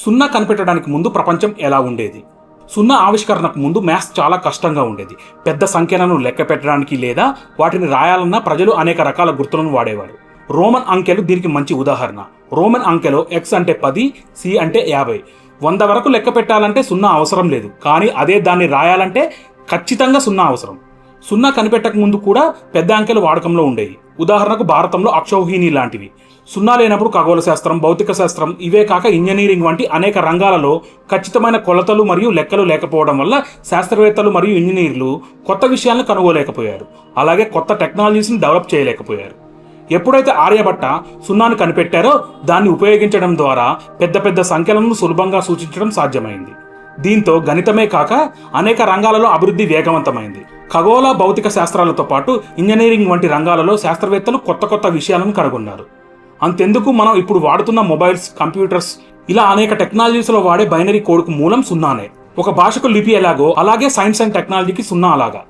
సున్నా కనిపెట్టడానికి ముందు ప్రపంచం ఎలా ఉండేది? సున్నా ఆవిష్కరణకు ముందు మ్యాథ్స్ చాలా కష్టంగా ఉండేది. పెద్ద సంఖ్యలను లెక్క పెట్టడానికి లేదా వాటిని రాయాలన్నా ప్రజలు అనేక రకాల గుర్తులను వాడేవారు. రోమన్ అంకెలు దీనికి మంచి ఉదాహరణ. రోమన్ అంకెలో x అంటే 10, c అంటే 50. 100 వరకు లెక్క పెట్టాలంటే సున్నా అవసరం లేదు, కానీ అదే దాన్ని రాయాలంటే ఖచ్చితంగా సున్నా అవసరం. సున్నా కనిపెట్టక ముందు కూడా పెద్ద అంకెలు వాడకంలో ఉండేవి. ఉదాహరణకు భారతంలో అక్షౌహిణి లాంటివి. సున్నా లేనప్పుడు ఖగోళ శాస్త్రం, భౌతిక శాస్త్రం, ఇవే కాక ఇంజనీరింగ్ వంటి అనేక రంగాలలో ఖచ్చితమైన కొలతలు మరియు లెక్కలు లేకపోవడం వల్ల శాస్త్రవేత్తలు మరియు ఇంజనీర్లు కొత్త విషయాలను కనుగోలేకపోయారు. అలాగే కొత్త టెక్నాలజీస్ని డెవలప్ చేయలేకపోయారు. ఎప్పుడైతే ఆర్యభట్ట సున్నాను కనిపెట్టారో దాన్ని ఉపయోగించడం ద్వారా పెద్ద పెద్ద సంఖ్యలను సులభంగా సూచించడం సాధ్యమైంది. దీంతో గణితమే కాక అనేక రంగాలలో అభివృద్ధి వేగవంతమైంది. ఖగోళ భౌతిక శాస్త్రాలతో పాటు ఇంజనీరింగ్ వంటి రంగాలలో శాస్త్రవేత్తలు కొత్త కొత్త విషయాలను కనుగొన్నారు. అంతెందుకు, మనం ఇప్పుడు వాడుతున్న మొబైల్స్, కంప్యూటర్స్, ఇలా అనేక టెక్నాలజీస్లో వాడే బైనరీ కోడ్కు మూలం సున్నానే. ఒక భాషకు లిపి ఎలాగో అలాగే సైన్స్ అండ్ టెక్నాలజీకి సున్నా అలాగా.